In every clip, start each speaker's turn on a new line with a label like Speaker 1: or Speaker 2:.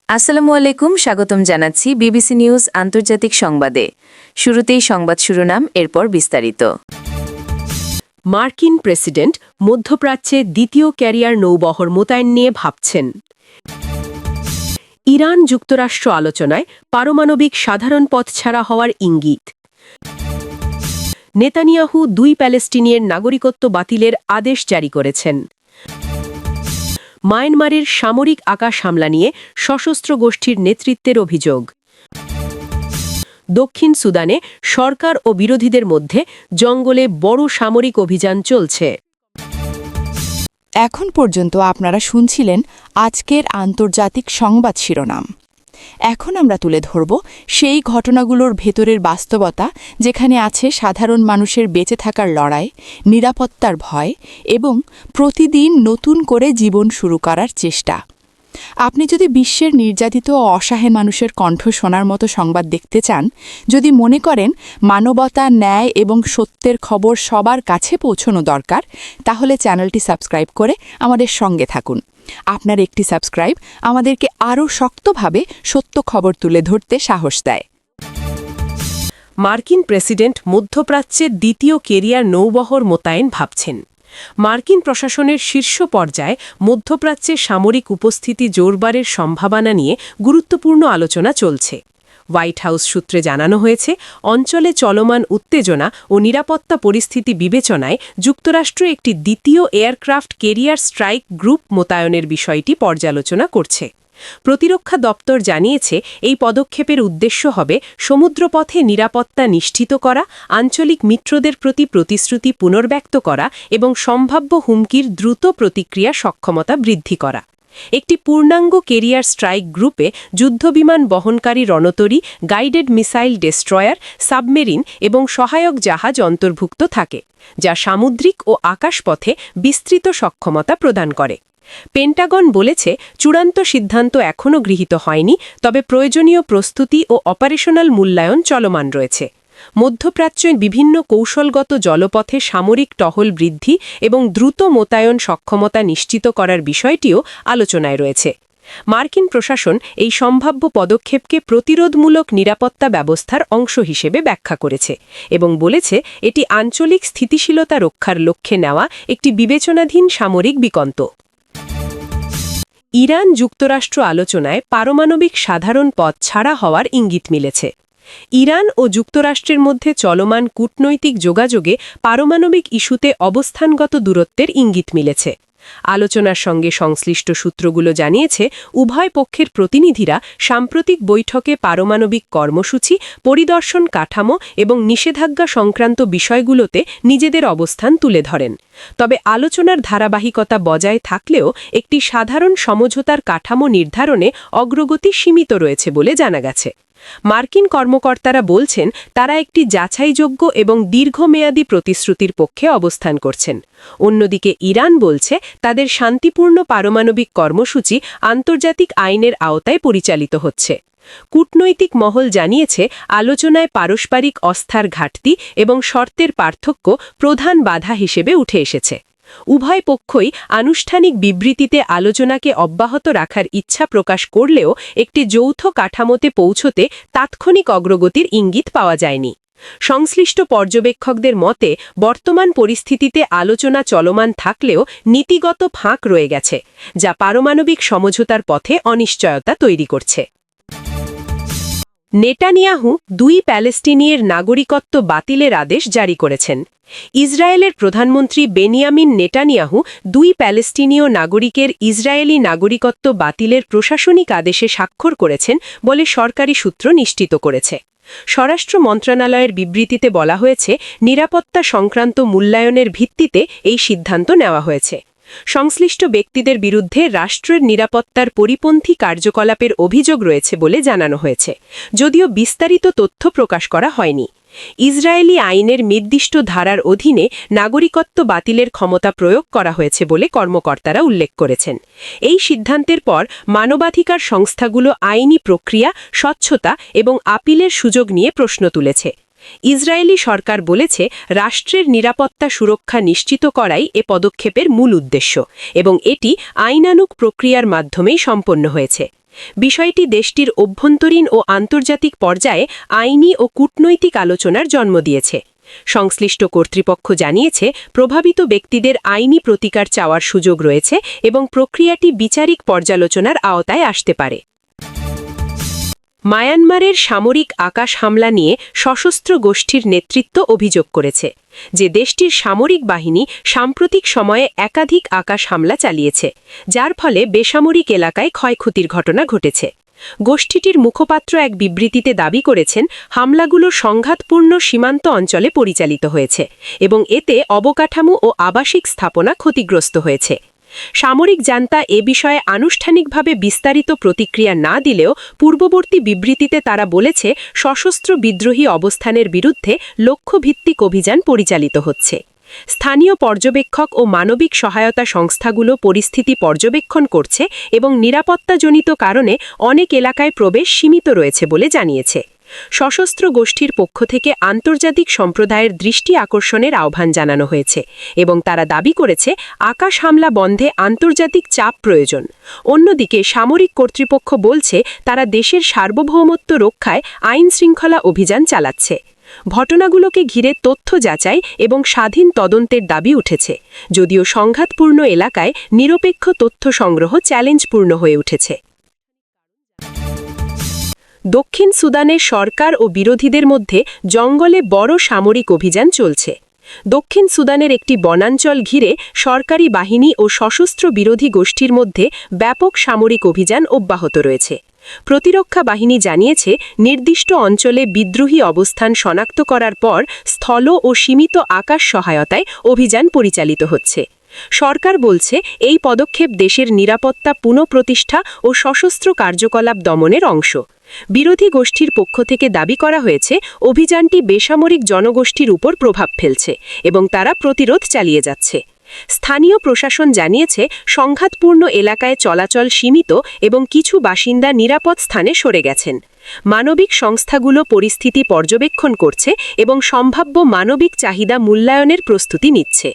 Speaker 1: আসসালামু আলাইকুম, স্বাগতম জানাচ্ছি বিবিসি নিউজ আন্তর্জাতিক সংবাদে। শুরুতেই সংবাদ শিরোনাম, এরপর বিস্তারিত।
Speaker 2: মার্কিন প্রেসিডেন্ট মধ্যপ্রাচ্যে দ্বিতীয় ক্যারিয়ার নৌবহর মোতায়েন নিয়ে ভাবছেন। ইরান যুক্তরাষ্ট্র আলোচনায় পারমাণবিক সাধারণ পথ ছাড়া হওয়ার ইঙ্গিত। নেতানিয়াহু 2 প্যালেস্টিনিয়ার নাগরিকত্ব বাতিলের আদেশ জারি করেছেন। মায়ানমারের সামরিক আকাশ হামলা নিয়ে সশস্ত্র গোষ্ঠীর নেতৃত্বের অভিযোগ। দক্ষিণ সুদানে সরকার ও বিরোধীদের মধ্যে জঙ্গলে বড় সামরিক অভিযান চলছে।
Speaker 3: এখন পর্যন্ত আপনারা শুনছিলেন আজকের আন্তর্জাতিক সংবাদ শিরোনাম। এখন আমরা তুলে ধরব সেই ঘটনাগুলোর ভেতরের বাস্তবতা, যেখানে আছে সাধারণ মানুষের বেঁচে থাকার লড়াই, নিরাপত্তার ভয় এবং প্রতিদিন নতুন করে জীবন শুরু করার চেষ্টা। আপনি যদি বিশ্বের নির্যাতিত ও অসহায় মানুষের কণ্ঠ শোনার মতো সংবাদ দেখতে চান, যদি মনে করেন মানবতা, ন্যায় এবং সত্যের খবর সবার কাছে পৌঁছানো দরকার, তাহলে চ্যানেলটি সাবস্ক্রাইব করে আমাদের সঙ্গে থাকুন। আপনার একটি সাবস্ক্রাইব আমাদেরকে আরও শক্তভাবে সত্য খবর তুলে ধরতে সাহস দেয়।
Speaker 2: মার্কিন প্রেসিডেন্ট মধ্যপ্রাচ্যে দ্বিতীয় ক্যারিয়ার নৌবহর মোতায়েন ভাবছেন। মার্কিন প্রশাসনের শীর্ষ পর্যায়ে মধ্যপ্রাচ্যে সামরিক উপস্থিতি জোরবারের সম্ভাবনা নিয়ে গুরুত্বপূর্ণ আলোচনা চলছে। হোয়াইট হাউস সূত্রে জানানো হয়েছে, অঞ্চলে চলমান উত্তেজনা ও নিরাপত্তা পরিস্থিতি বিবেচনায় যুক্তরাষ্ট্র একটি দ্বিতীয় এয়ারক্রাফট ক্যারিয়ার স্ট্রাইক গ্রুপ মোতায়েনের বিষয়টি পর্যালোচনা করছে। প্রতিরক্ষা দপ্তর জানিয়েছে, এই পদক্ষেপের উদ্দেশ্য হবে সমুদ্রপথে নিরাপত্তা নিশ্চিত করা, আঞ্চলিক মিত্রদের প্রতি প্রতিশ্রুতি পুনর্ব্যক্ত করা এবং সম্ভাব্য হুমকির দ্রুত প্রতিক্রিয়া সক্ষমতা বৃদ্ধি করা। একটি পূর্ণাঙ্গ ক্যারিয়ার স্ট্রাইক গ্রুপে যুদ্ধবিমান বহনকারী রণতরী, গাইডেড মিসাইল ডেস্ট্রয়ার, সাবমেরিন এবং সহায়ক জাহাজ অন্তর্ভুক্ত থাকে, যা সামুদ্রিক ও আকাশপথে বিস্তৃত সক্ষমতা প্রদান করে। পেন্টাগন বলেছে, চূড়ান্ত সিদ্ধান্ত এখনও গৃহীত হয়নি, তবে প্রয়োজনীয় প্রস্তুতি ও অপারেশনাল মূল্যায়ন চলমান রয়েছে। মধ্যপ্রাচ্যে বিভিন্ন কৌশলগত জলপথে সামরিক টহল বৃদ্ধি এবং দ্রুত মোতায়েন সক্ষমতা নিশ্চিত করার বিষয়টিও আলোচনায় রয়েছে। মার্কিন প্রশাসন এই সম্ভাব্য পদক্ষেপকে প্রতিরোধমূলক নিরাপত্তা ব্যবস্থার অংশ হিসেবে ব্যাখ্যা করেছে এবং বলেছে, এটি আঞ্চলিক স্থিতিশীলতা রক্ষার লক্ষ্যে নেওয়া একটি বিবেচনাধীন সামরিক বিকল্প। ইরান যুক্তরাষ্ট্র আলোচনায় পারমাণবিক সাধারণ পথ ছাড়া হওয়ার ইঙ্গিত মিলেছে। ইরান ও যুক্তরাষ্ট্রের মধ্যে চলমান কূটনৈতিক যোগাযোগে পারমাণবিক ইস্যুতে অবস্থানগত দূরত্বের ইঙ্গিত মিলেছে। আলোচনার সঙ্গে সংশ্লিষ্ট সূত্রগুলো জানিয়েছে, উভয় পক্ষের প্রতিনিধিরা সাম্প্রতিক বৈঠকে পারমাণবিক কর্মসূচি, পরিদর্শন কাঠামো এবং নিষেধাজ্ঞা সংক্রান্ত বিষয়গুলোতে নিজেদের অবস্থান তুলে ধরেন। তবে আলোচনার ধারাবাহিকতা বজায় থাকলেও একটি সাধারণ সমঝোতার কাঠামো নির্ধারণে অগ্রগতি সীমিত রয়েছে বলে জানা গেছে। মার্কিন কর্মকর্তারা বলছেন, তারা একটি যাচাইযোগ্য এবং দীর্ঘমেয়াদী প্রতিশ্রুতির পক্ষে অবস্থান করছেন। অন্যদিকে ইরান বলছে, তাদের শান্তিপূর্ণ পারমাণবিক কর্মসূচি আন্তর্জাতিক আইনের আওতায় পরিচালিত হচ্ছে। কূটনৈতিক মহল জানিয়েছে, আলোচনায় পারস্পরিক আস্থার ঘাটতি এবং শর্তের পার্থক্য প্রধান বাধা হিসেবে উঠে এসেছে। উভয় পক্ষই আনুষ্ঠানিক বিবৃতিতে আলোচনাকে অব্যাহত রাখার ইচ্ছা প্রকাশ করলেও একটি যৌথ কাঠামোতে পৌঁছতে তাৎক্ষণিক অগ্রগতির ইঙ্গিত পাওয়া যায়নি। সংশ্লিষ্ট পর্যবেক্ষকদের মতে, বর্তমান পরিস্থিতিতে আলোচনা চলমান থাকলেও নীতিগত ফাঁক রয়ে গেছে, যা পারমাণবিক সমঝোতার পথে অনিশ্চয়তা তৈরি করছে। নেতানিয়াহু 2 প্যালেস্টিনিয়ার নাগরিকত্ব বাতিলের আদেশ জারি করেছেন। ইসরায়েলের প্রধানমন্ত্রী বেনিয়ামিন নেতানিয়াহু 2 প্যালেস্টিনীয় নাগরিকের ইসরায়েলি নাগরিকত্ব বাতিলের প্রশাসনিক আদেশে স্বাক্ষর করেছেন বলে সরকারি সূত্র নিশ্চিত করেছে। স্বরাষ্ট্র মন্ত্রণালয়ের বিবৃতিতে বলা হয়েছে, নিরাপত্তা সংক্রান্ত মূল্যায়নের ভিত্তিতে এই সিদ্ধান্ত নেওয়া হয়েছে। সংশ্লিষ্ট ব্যক্তিদের বিরুদ্ধে রাষ্ট্রের নিরাপত্তার পরিপন্থী কার্যকলাপের অভিযোগ রয়েছে বলে জানানো হয়েছে, যদিও বিস্তারিত তথ্য প্রকাশ করা হয়নি। ইসরায়েলি আইনের নির্দিষ্ট ধারার অধীনে নাগরিকত্ব বাতিলের ক্ষমতা প্রয়োগ করা হয়েছে বলে কর্মকর্তারা উল্লেখ করেছেন। এই সিদ্ধান্তের পর মানবাধিকার সংস্থাগুলো আইনি প্রক্রিয়া, স্বচ্ছতা এবং আপিলের সুযোগ নিয়ে প্রশ্ন তুলেছে। ইসরায়েলি সরকার বলেছে, রাষ্ট্রের নিরাপত্তা সুরক্ষা নিশ্চিত করাই এ পদক্ষেপের মূল উদ্দেশ্য এবং এটি আইনানুগ প্রক্রিয়ার মাধ্যমেই সম্পন্ন হয়েছে। বিষয়টি দেশটির অভ্যন্তরীণ ও আন্তর্জাতিক পর্যায়ে আইনি ও কূটনৈতিক আলোচনার জন্ম দিয়েছে। সংশ্লিষ্ট কর্তৃপক্ষ জানিয়েছে, প্রভাবিত ব্যক্তিদের আইনি প্রতিকার চাওয়ার সুযোগ রয়েছে এবং প্রক্রিয়াটি বিচারিক পর্যালোচনার আওতায় আসতে পারে। মায়ানমারের সামরিক আকাশ হামলা নিয়ে সশস্ত্র গোষ্ঠীর নেতৃত্ব অভিযোগ করেছে যে দেশটির সামরিক বাহিনী সাম্প্রতিক সময়ে একাধিক আকাশ হামলা চালিয়েছে, যার ফলে বেসামরিক এলাকায় ক্ষয়ক্ষতির ঘটনা ঘটেছে। গোষ্ঠীটির মুখপাত্র এক বিবৃতিতে দাবি করেছেন, হামলাগুলো সংঘাতপূর্ণ সীমান্ত অঞ্চলে পরিচালিত হয়েছে এবং এতে অবকাঠামো ও আবাসিক স্থাপনা ক্ষতিগ্রস্ত হয়েছে। সামরিক জান্তা এ বিষয়ে আনুষ্ঠানিকভাবে বিস্তারিত প্রতিক্রিয়া না দিলেও পূর্ববর্তী বিবৃতিতে তারা বলেছে, সশস্ত্র বিদ্রোহী অবস্থানের বিরুদ্ধে লক্ষ্যভিত্তিক অভিযান পরিচালিত হচ্ছে। স্থানীয় পর্যবেক্ষক ও মানবিক সহায়তা সংস্থাগুলো পরিস্থিতি পর্যবেক্ষণ করছে এবং নিরাপত্তাজনিত কারণে অনেক এলাকায় প্রবেশ সীমিত রয়েছে বলে জানিয়েছে। সশস্ত্র গোষ্ঠীর পক্ষ থেকে আন্তর্জাতিক সম্প্রদায়ের দৃষ্টি আকর্ষণের আহ্বান জানানো হয়েছে এবং তারা দাবি করেছে, আকাশ হামলা বন্ধে আন্তর্জাতিক চাপ প্রয়োজন। অন্যদিকে সামরিক কর্তৃপক্ষ বলছে, তারা দেশের সার্বভৌমত্ব রক্ষায় আইনশৃঙ্খলা অভিযান চালাচ্ছে। ঘটনাগুলোকে ঘিরে তথ্য যাচাই এবং স্বাধীন তদন্তের দাবি উঠেছে, যদিও সংঘাতপূর্ণ এলাকায় নিরপেক্ষ তথ্য সংগ্রহ চ্যালেঞ্জপূর্ণ হয়ে উঠেছে। দক্ষিণ সুদানের সরকার ও বিরোধীদের মধ্যে জঙ্গলে বড় সামরিক অভিযান চলছে। দক্ষিণ সুদানের একটি বনাঞ্চল ঘিরে সরকারি বাহিনী ও সশস্ত্র বিরোধী গোষ্ঠীর মধ্যে ব্যাপক সামরিক অভিযান অব্যাহত রয়েছে। প্রতিরক্ষা বাহিনী জানিয়েছে, নির্দিষ্ট অঞ্চলে বিদ্রোহী অবস্থান শনাক্ত করার পর স্থল ও সীমিত আকাশ সহায়তায় অভিযান পরিচালিত হচ্ছে। সরকার বলছে, এই পদক্ষেপ দেশের নিরাপত্তা পুনঃপ্রতিষ্ঠা ও সশস্ত্র কার্যকলাপ দমনের অংশ। বিরোধী গোষ্ঠীর পক্ষ থেকে দাবি করা হয়েছে, অভিযানটি বেসামরিক জনগোষ্ঠীর উপর প্রভাব ফেলছে এবং তারা প্রতিরোধ চালিয়ে যাচ্ছে। স্থানীয় প্রশাসন জানিয়েছে, সংঘাতপূর্ণ এলাকায় চলাচল সীমিত এবং কিছু বাসিন্দা নিরাপদ স্থানে সরে গেছেন। মানবিক সংস্থাগুলো পরিস্থিতি পর্যবেক্ষণ করছে এবং সম্ভাব্য মানবিক চাহিদা মূল্যায়নের প্রস্তুতি নিচ্ছে।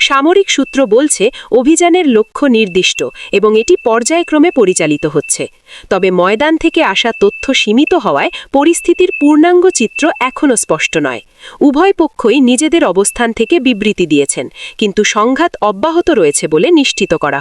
Speaker 2: সামরিক সূত্র বলছে, অভিযানের লক্ষ্য নির্দিষ্ট এবং এটি পর্যায়ক্রমে পরিচালিত হচ্ছে। তবে ময়দান থেকে আসা তথ্য সীমিত হওয়ায় পরিস্থিতির পূর্ণাঙ্গ চিত্র এখনও স্পষ্ট নয়। উভয় পক্ষই নিজেদের অবস্থান থেকে বিবৃতি দিয়েছেন, কিন্তু সংঘাত অব্যাহত রয়েছে বলে নিশ্চিত করা হয়েছে।